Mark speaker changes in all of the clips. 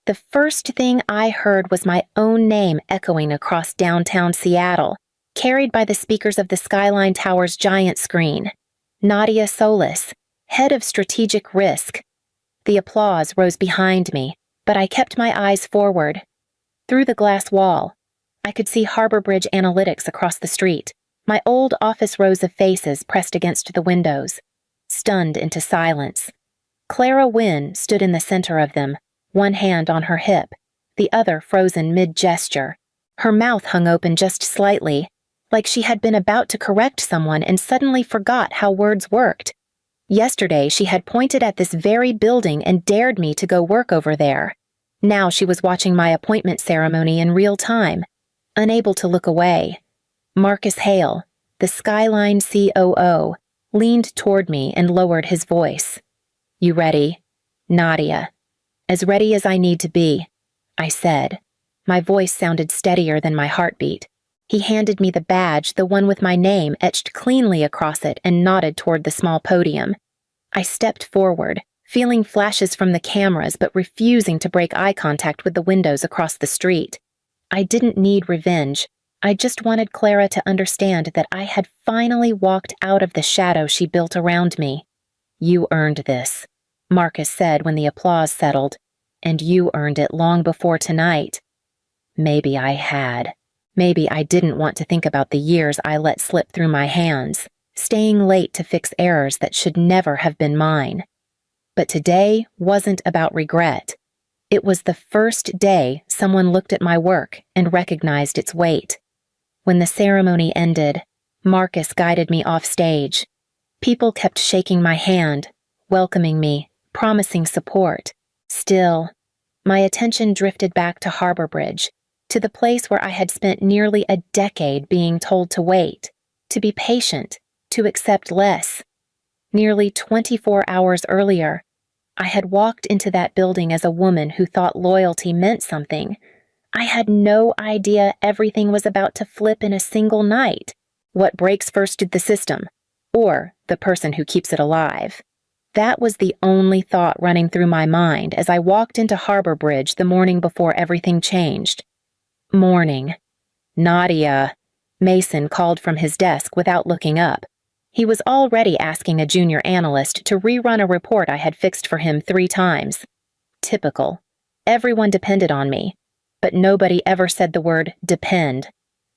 Speaker 1: The first thing I heard was my own name echoing across downtown Seattle, carried by the speakers of the Skyline Tower's giant screen. Nadia Solis, head of strategic risk. The applause rose behind me, but I kept my eyes forward. Through the glass wall, I could see HarborBridge analytics across the street, my old office rows of faces pressed against the windows, stunned into silence. Clara Wynne stood in the center of them, one hand on her hip, the other frozen mid-gesture. Her mouth hung open just slightly, like she had been about to correct someone and suddenly forgot how words worked. Yesterday, she had pointed at this very building and dared me to go work over there. Now she was watching my appointment ceremony in real time, unable to look away. Marcus Hale, the Skyline COO, leaned toward me and lowered his voice. "You ready?" "Nadia." "As ready as I need to be," I said. My voice sounded steadier than my heartbeat. He handed me the badge, the one with my name etched cleanly across it, and nodded toward the small podium. I stepped forward, feeling flashes from the cameras but refusing to break eye contact with the windows across the street. I didn't need revenge. I just wanted Clara to understand that I had finally walked out of the shadow she built around me. "You earned this," Marcus said when the applause settled, "and you earned it long before tonight." Maybe I had. Maybe I didn't want to think about the years I let slip through my hands, staying late to fix errors that should never have been mine. But today wasn't about regret. It was the first day someone looked at my work and recognized its weight. When the ceremony ended, Marcus guided me off stage. People kept shaking my hand, welcoming me, promising support. Still, my attention drifted back to HarborBridge, to the place where I had spent nearly a decade being told to wait, to be patient, to accept less. Nearly 24 hours earlier, I had walked into that building as a woman who thought loyalty meant something. I had no idea everything was about to flip in a single night. What breaks first the system, or the person who keeps it alive? That was the only thought running through my mind as I walked into HarborBridge the morning before everything changed. Morning. "Nadia," Mason called from his desk without looking up. He was already asking a junior analyst to rerun a report I had fixed for him 3 times. Typical. Everyone depended on me, but nobody ever said the word depend.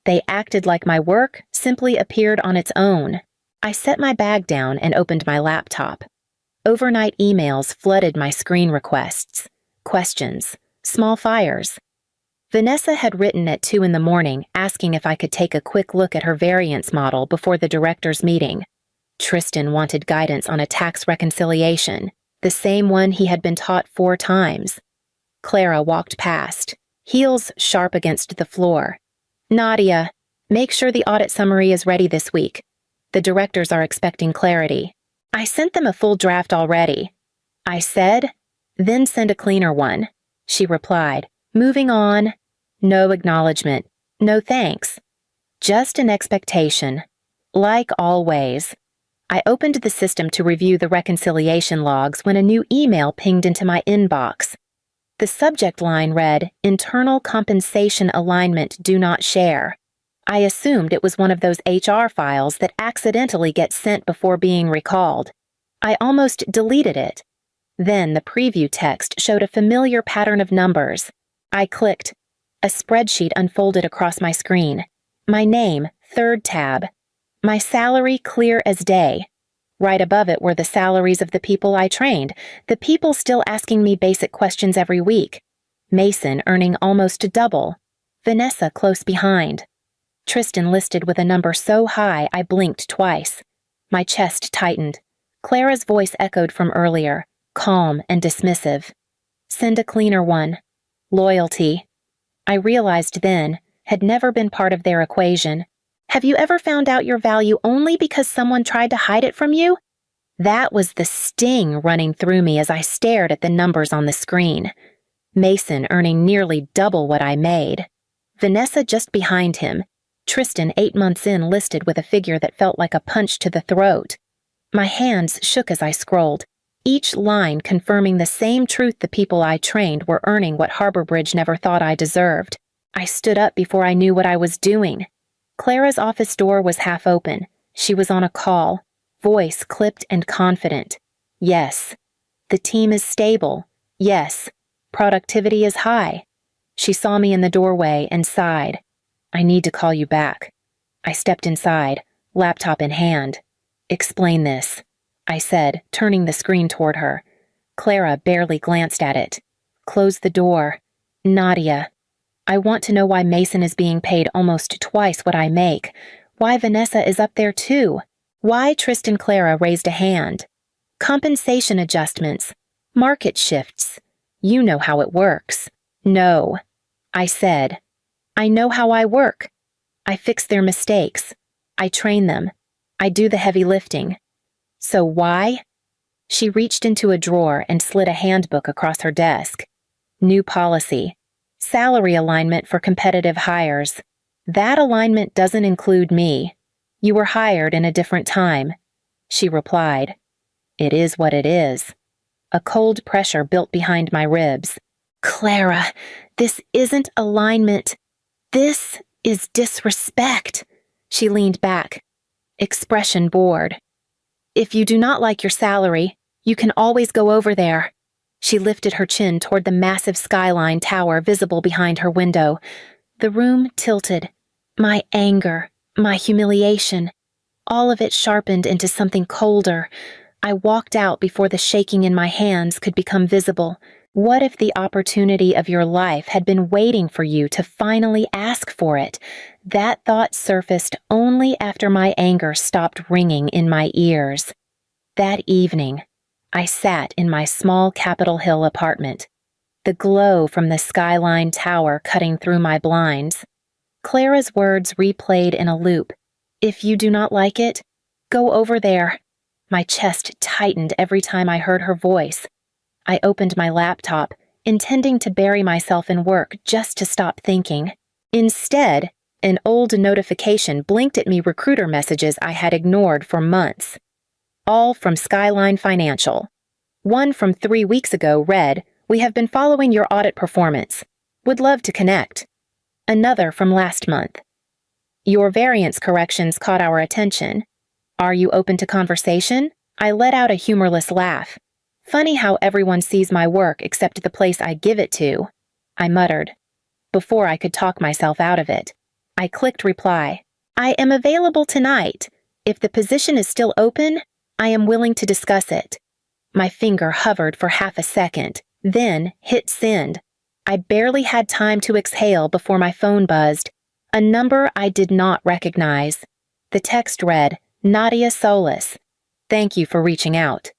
Speaker 1: They acted like my work simply appeared on its own. I set my bag down and opened my laptop. Overnight emails flooded my screen requests, questions, small fires. Vanessa had written at 2 a.m. asking if I could take a quick look at her variance model before the directors' meeting. Tristan wanted guidance on a tax reconciliation, the same one he had been taught 4 times. Clara walked past, heels sharp against the floor. "Nadia, make sure the audit summary is ready this week. The directors are expecting clarity." "I sent them a full draft already," I said. "Then send a cleaner one," she replied. Moving on. No acknowledgement. No thanks. Just an expectation. Like always. I opened the system to review the reconciliation logs when a new email pinged into my inbox. The subject line read, "Internal compensation alignment do not share." I assumed it was one of those HR files that accidentally get sent before being recalled. I almost deleted it. Then the preview text showed a familiar pattern of numbers. I clicked. A spreadsheet unfolded across my screen. My name, 3rd tab. My salary clear as day. Right above it were the salaries of the people I trained, the people still asking me basic questions every week. Mason earning almost double. Vanessa close behind. Tristan listed with a number so high I blinked twice. My chest tightened. Clara's voice echoed from earlier, calm and dismissive. "Send a cleaner one." Loyalty. I realized then, had never been part of their equation. Have you ever found out your value only because someone tried to hide it from you? That was the sting running through me as I stared at the numbers on the screen. Mason earning nearly double what I made. Vanessa just behind him. Tristan 8 months in listed with a figure that felt like a punch to the throat. My hands shook as I scrolled. each line confirming the same truth the people I trained were earning what HarborBridge never thought I deserved. I stood up before I knew what I was doing. Clara's office door was half open. She was on a call, voice clipped and confident. Yes. The team is stable. Yes. Productivity is high. She saw me in the doorway and sighed. I need to call you back. I stepped inside, laptop in hand. Explain this, I said, turning the screen toward her. Clara barely glanced at it. Close the door. Nadia. I want to know why Mason is being paid almost twice what I make. Why Vanessa is up there too. Why Tristan Clara raised a hand. Compensation adjustments. Market shifts. You know how it works. No. I said. I know how I work. I fix their mistakes. I train them. I do the heavy lifting. So why? She reached into a drawer and slid a handbook across her desk. New policy. Salary alignment for competitive hires. That alignment doesn't include me. You were hired in a different time. She replied. It is what it is. A cold pressure built behind my ribs. Clara, this isn't alignment. This is disrespect. She leaned back, expression bored. If you do not like your salary, you can always go over there. She lifted her chin toward the massive skyline tower visible behind her window. The room tilted. My anger, my humiliation, all of it sharpened into something colder. I walked out before the shaking in my hands could become visible. What if the opportunity of your life had been waiting for you to finally ask for it? That thought surfaced only after my anger stopped ringing in my ears. That evening, I sat in my small Capitol Hill apartment, the glow from the skyline tower cutting through my blinds. Clara's words replayed in a loop. If you do not like it, go over there. My chest tightened every time I heard her voice. I opened my laptop, intending to bury myself in work just to stop thinking. Instead, an old notification blinked at me recruiter messages I had ignored for months. All from Skyline Financial. One from 3 weeks ago read, "We have been following your audit performance. Would love to connect." Another from last month. "Your variance corrections caught our attention. Are you open to conversation?" I let out a humorless laugh. Funny how everyone sees my work except the place I give it to, I muttered. Before I could talk myself out of it, I clicked reply. I am available tonight. If the position is still open, I am willing to discuss it. My finger hovered for half a second, then hit send. I barely had time to exhale before my phone buzzed. A number I did not recognize. The text read, Nadia Solis. Thank you for reaching out.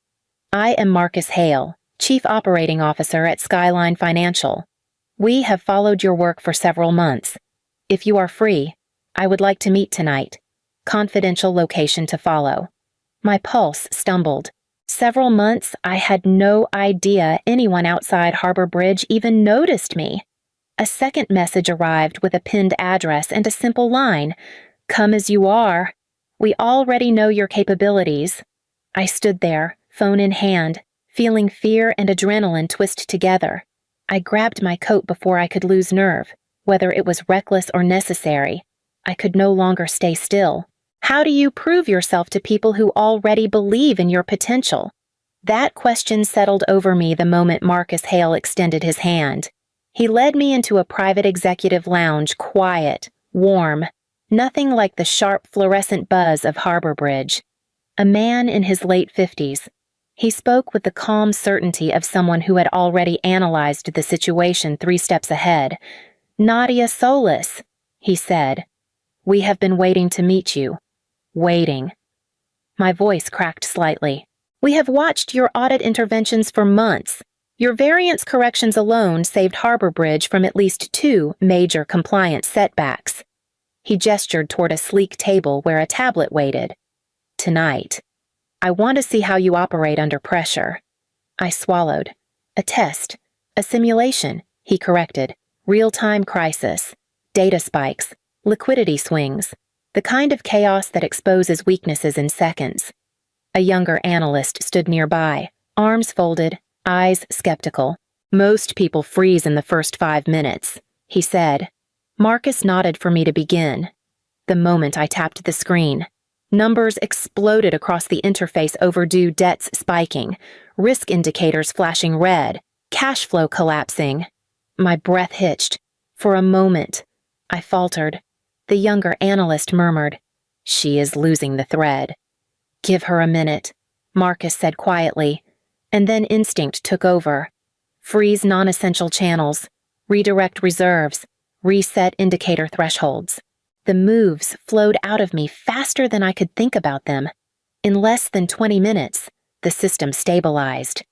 Speaker 1: I am Marcus Hale, Chief Operating Officer at Skyline Financial. We have followed your work for several months. If you are free, I would like to meet tonight. Confidential location to follow. My pulse stumbled. Several months, I had no idea anyone outside HarborBridge even noticed me. A second message arrived with a pinned address and a simple line. Come as you are. We already know your capabilities. I stood there, phone in hand, feeling fear and adrenaline twist together. I grabbed my coat before I could lose nerve, whether it was reckless or necessary. I could no longer stay still. How do you prove yourself to people who already believe in your potential? That question settled over me the moment Marcus Hale extended his hand. He led me into a private executive lounge, quiet, warm, nothing like the sharp fluorescent buzz of HarborBridge. A man in his late 50s. He spoke with the calm certainty of someone who had already analyzed the situation 3 steps ahead. Nadia Solis, he said. We have been waiting to meet you. Waiting. My voice cracked slightly. We have watched your audit interventions for months. Your variance corrections alone saved HarborBridge from at least 2 major compliance setbacks. He gestured toward a sleek table where a tablet waited. Tonight. I want to see how you operate under pressure. I swallowed. A test. A simulation, he corrected. Real-time crisis. Data spikes. Liquidity swings. The kind of chaos that exposes weaknesses in seconds. A younger analyst stood nearby, Arms folded, eyes skeptical. "Most people freeze in the first 5 minutes," he said. Marcus nodded for me to begin. The moment I tapped the screen, numbers exploded across the interface, overdue debts spiking, risk indicators flashing red, cash flow collapsing. My breath hitched. For a moment, I faltered. The younger analyst murmured, "She is losing the thread." "Give her a minute," Marcus said quietly, and then instinct took over. Freeze non-essential channels, redirect reserves, reset indicator thresholds. The moves flowed out of me faster than I could think about them. In less than 20 minutes, the system stabilized.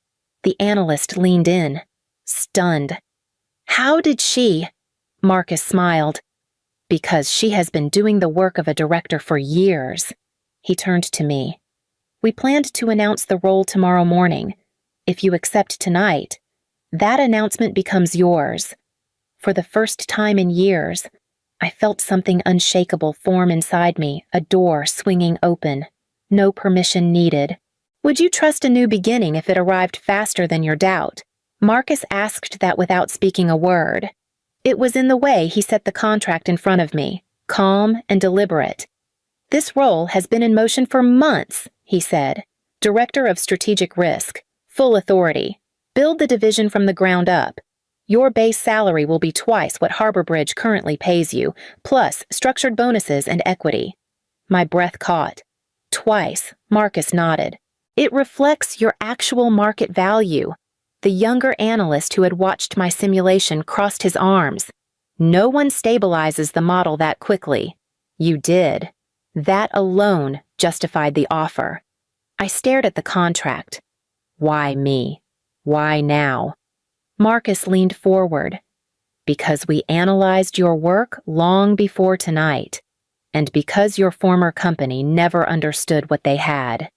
Speaker 1: The analyst leaned in, stunned. "How did she?" Marcus smiled. "Because she has been doing the work of a director for years." He turned to me. "We planned to announce the role tomorrow morning. If you accept tonight, that announcement becomes yours." For the first time in years, I felt something unshakable form inside me, a door swinging open. No permission needed. "Would you trust a new beginning if it arrived faster than your doubt?" Marcus asked that without speaking a word. It was in the way he set the contract in front of me, calm and deliberate. "This role has been in motion for months," he said. "Director of Strategic Risk, full authority. Build the division from the ground up. Your base salary will be twice what HarborBridge currently pays you, plus structured bonuses and equity." My breath caught. "Twice," Marcus nodded. "It reflects your actual market value." The younger analyst who had watched my simulation crossed his arms. "No one stabilizes the model that quickly. You did." That alone justified the offer. I stared at the contract. Why me? Why now? Marcus leaned forward. "Because we analyzed your work long before tonight, and because your former company never understood what they had."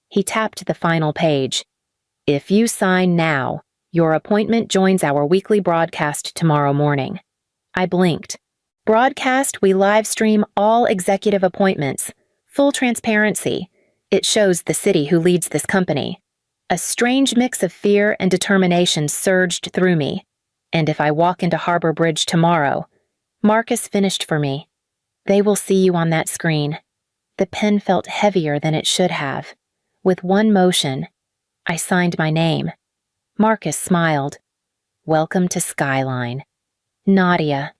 Speaker 1: He tapped the final page. "If you sign now, your appointment joins our weekly broadcast tomorrow morning." I blinked. "Broadcast, we live stream all executive appointments. Full transparency. It shows the city who leads this company." A strange mix of fear and determination surged through me. "And if I walk into HarborBridge tomorrow," Marcus finished for me, "they will see you on that screen." The pen felt heavier than it should have. With one motion, I signed my name. Marcus smiled. "Welcome to Skyline." Nadia.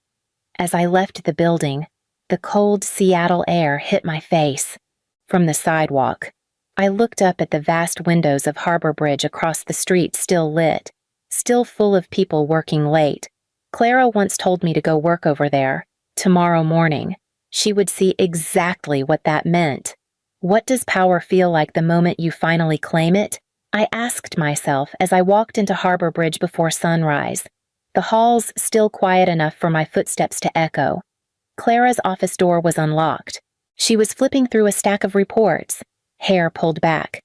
Speaker 1: As I left the building, the cold Seattle air hit my face. From the sidewalk, I looked up at the vast windows of HarborBridge across the street, still lit, still full of people working late. Clara once told me to go work over there. Tomorrow morning, she would see exactly what that meant. What does power feel like the moment you finally claim it? I asked myself as I walked into HarborBridge before sunrise. The halls still quiet enough for my footsteps to echo. Clara's office door was unlocked. She was flipping through a stack of reports, hair pulled back,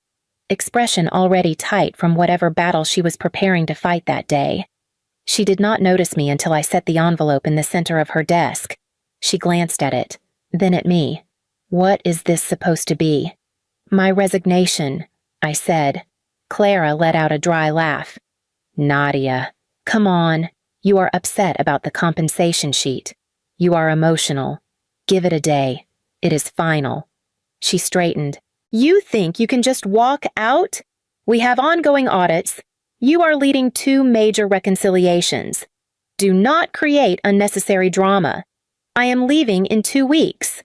Speaker 1: expression already tight from whatever battle she was preparing to fight that day. She did not notice me until I set the envelope in the center of her desk. She glanced at it, then at me. "What is this supposed to be?" "My resignation," I said. Clara let out a dry laugh. "Nadia, come on. You are upset about the compensation sheet. You are emotional. Give it a day. It is final." She straightened. "You think you can just walk out? We have ongoing audits. You are leading 2 major reconciliations. Do not create unnecessary drama. I am leaving in 2 weeks."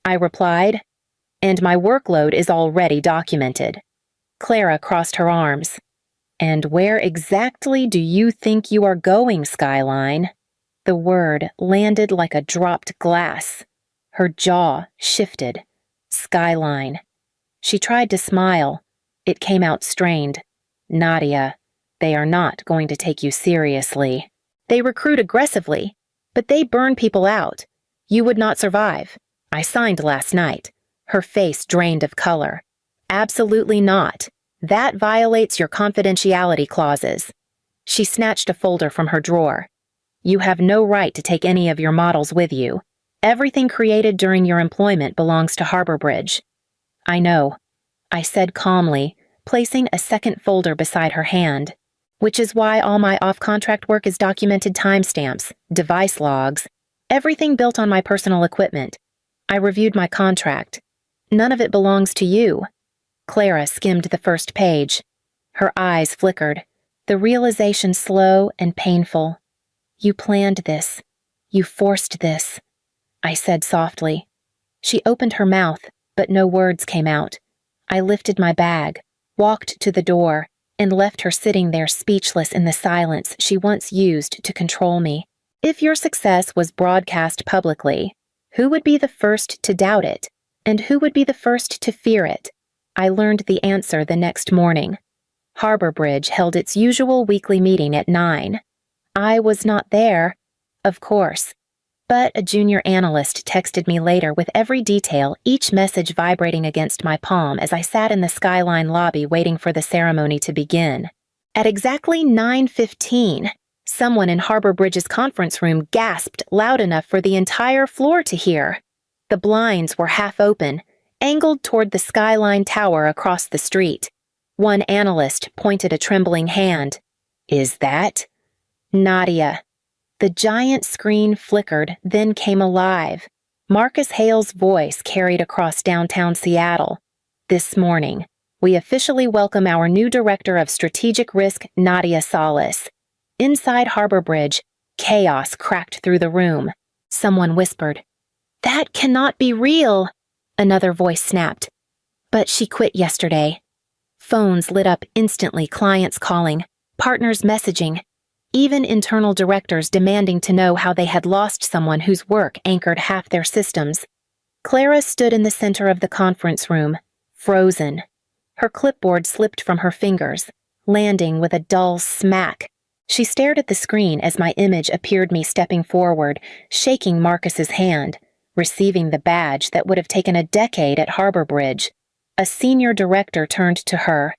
Speaker 1: I replied, "And my workload is already documented." Clara crossed her arms. "And where exactly do you think you are going, Skyline?" The word landed like a dropped glass. Her jaw shifted. Skyline. She tried to smile. It came out strained. "Nadia, they are not going to take you seriously. They recruit aggressively, but they burn people out. You would not survive. I signed last night." Her face drained of color. "Absolutely not. That violates your confidentiality clauses." She snatched a folder from her drawer. "You have no right to take any of your models with you. Everything created during your employment belongs to HarborBridge." "I know," I said calmly, placing a second folder beside her hand. Which is why all my off-contract work is documented timestamps, device logs, everything built on my personal equipment. I reviewed my contract. None of it belongs to you. Clara skimmed the first page. Her eyes flickered, the realization slow and painful. You planned this. You forced this, I said softly. She opened her mouth, but no words came out. I lifted my bag, walked to the door, and left her sitting there speechless in the silence she once used to control me. If your success was broadcast publicly, who would be the first to doubt it, and who would be the first to fear it? I learned the answer the next morning. HarborBridge held its usual weekly meeting at 9. I was not there, of course, but a junior analyst texted me later with every detail, each message vibrating against my palm as I sat in the Skyline lobby waiting for the ceremony to begin. At exactly 9:15, someone in HarborBridge's conference room gasped loud enough for the entire floor to hear. The blinds were half open, angled toward the Skyline Tower across the street. One analyst pointed a trembling hand. "Is that?" "Nadia." The giant screen flickered, then came alive. Marcus Hale's voice carried across downtown Seattle. "This morning, we officially welcome our new Director of Strategic Risk, Nadia Solis." Inside HarborBridge, chaos cracked through the room. Someone whispered, "That cannot be real," another voice snapped. "But she quit yesterday." Phones lit up instantly, clients calling, partners messaging, even internal directors demanding to know how they had lost someone whose work anchored half their systems. Clara stood in the center of the conference room, frozen. Her clipboard slipped from her fingers, landing with a dull smack. She stared at the screen as my image appeared me stepping forward, shaking Marcus's hand, receiving the badge that would have taken a decade at HarborBridge. A senior director turned to her.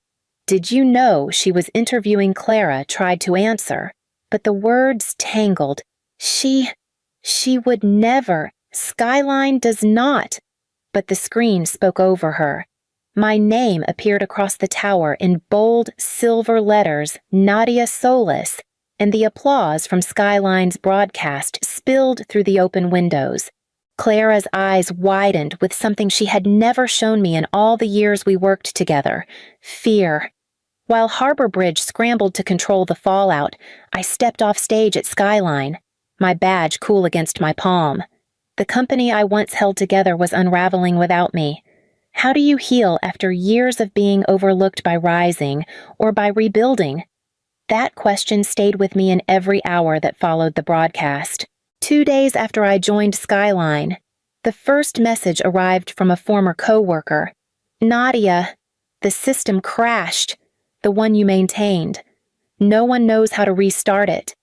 Speaker 1: "Did you know she was interviewing Clara?" tried to answer, but the words tangled. She would never. Skyline does not. But the screen spoke over her. My name appeared across the tower in bold silver letters, Nadia Solis, and the applause from Skyline's broadcast spilled through the open windows. Clara's eyes widened with something she had never shown me in all the years we worked together: fear. While HarborBridge scrambled to control the fallout, I stepped off stage at Skyline, my badge cool against my palm. The company I once held together was unraveling without me. How do you heal after years of being overlooked by Rising or by rebuilding? That question stayed with me in every hour that followed the broadcast. 2 days after I joined Skyline, the first message arrived from a former coworker. "Nadia, the system crashed. The one you maintained. No one knows how to restart it."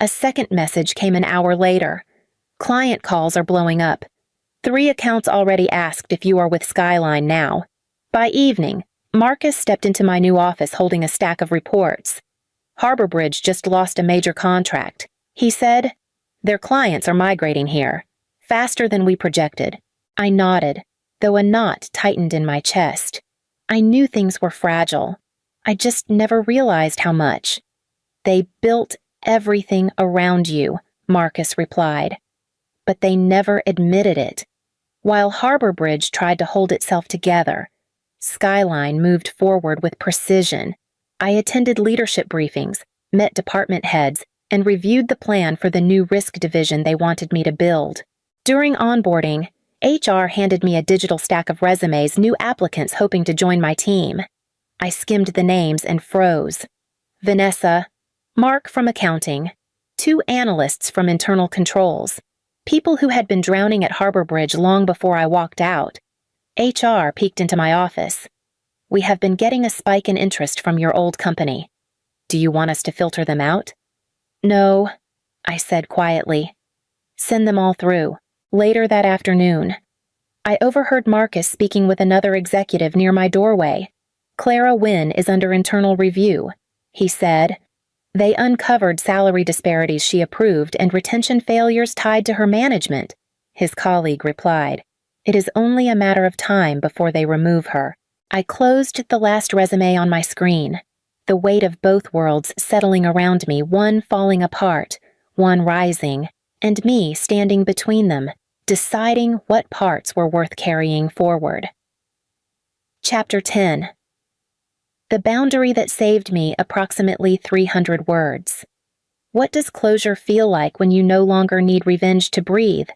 Speaker 1: A second message came an hour later. "Client calls are blowing up. 3 accounts already asked if you are with Skyline now." By evening, Marcus stepped into my new office holding a stack of reports. "HarborBridge just lost a major contract," he said. "Their clients are migrating here, faster than we projected." I nodded, though a knot tightened in my chest. I knew things were fragile. I just never realized how much. "They built everything around you," Marcus replied. "But they never admitted it." While HarborBridge tried to hold itself together, Skyline moved forward with precision. I attended leadership briefings, met department heads, and reviewed the plan for the new risk division they wanted me to build. During onboarding, HR handed me a digital stack of resumes, new applicants hoping to join my team. I skimmed the names and froze. Vanessa, Mark from accounting, 2 analysts from internal controls, people who had been drowning at HarborBridge long before I walked out. HR peeked into my office. "We have been getting a spike in interest from your old company. Do you want us to filter them out?" "No," I said quietly. "Send them all through." Later that afternoon, I overheard Marcus speaking with another executive near my doorway. "Clara Wynn is under internal review," he said. "They uncovered salary disparities she approved and retention failures tied to her management," his colleague replied. "It is only a matter of time before they remove her." I closed the last resume on my screen, the weight of both worlds settling around me, one falling apart, one rising, and me standing between them, deciding what parts were worth carrying forward. Chapter 10. The boundary that saved me approximately 300 words. What does closure feel like when you no longer need revenge to breathe?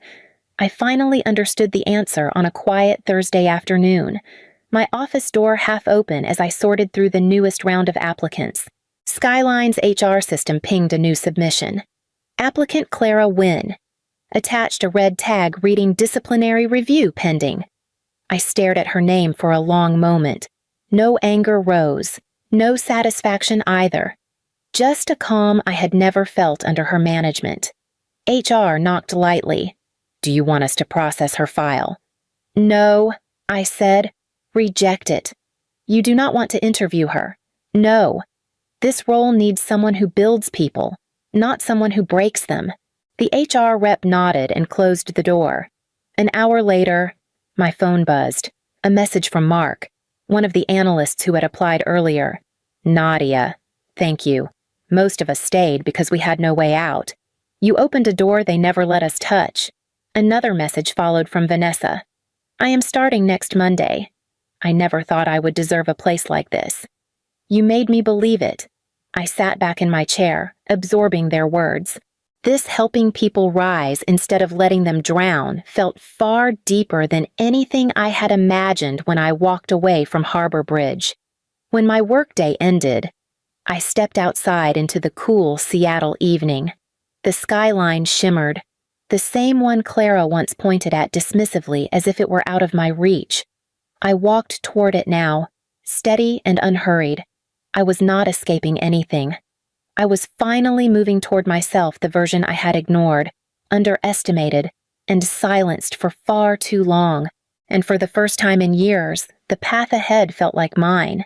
Speaker 1: I finally understood the answer on a quiet Thursday afternoon, my office door half open as I sorted through the newest round of applicants. Skyline's HR system pinged a new submission. Applicant Clara Wynn. Attached a red tag reading disciplinary review pending. I stared at her name for a long moment. No anger rose, no satisfaction either. Just a calm I had never felt under her management. HR knocked lightly. Do you want us to process her file? No, I said. Reject it. You do not want to interview her. No. This role needs someone who builds people, not someone who breaks them. The HR rep nodded and closed the door. An hour later, my phone buzzed. A message from Mark, one of the analysts who had applied earlier. Nadia, thank you. Most of us stayed because we had no way out. You opened a door they never let us touch. Another message followed from Vanessa. I am starting next Monday. I never thought I would deserve a place like this. You made me believe it. I sat back in my chair, absorbing their words. This helping people rise instead of letting them drown felt far deeper than anything I had imagined when I walked away from HarborBridge. When my workday ended, I stepped outside into the cool Seattle evening. The skyline shimmered, the same one Clara once pointed at dismissively as if it were out of my reach. I walked toward it now, steady and unhurried. I was not escaping anything. I was finally moving toward myself, the version I had ignored, underestimated, and silenced for far too long, and for the first time in years, the path ahead felt like mine.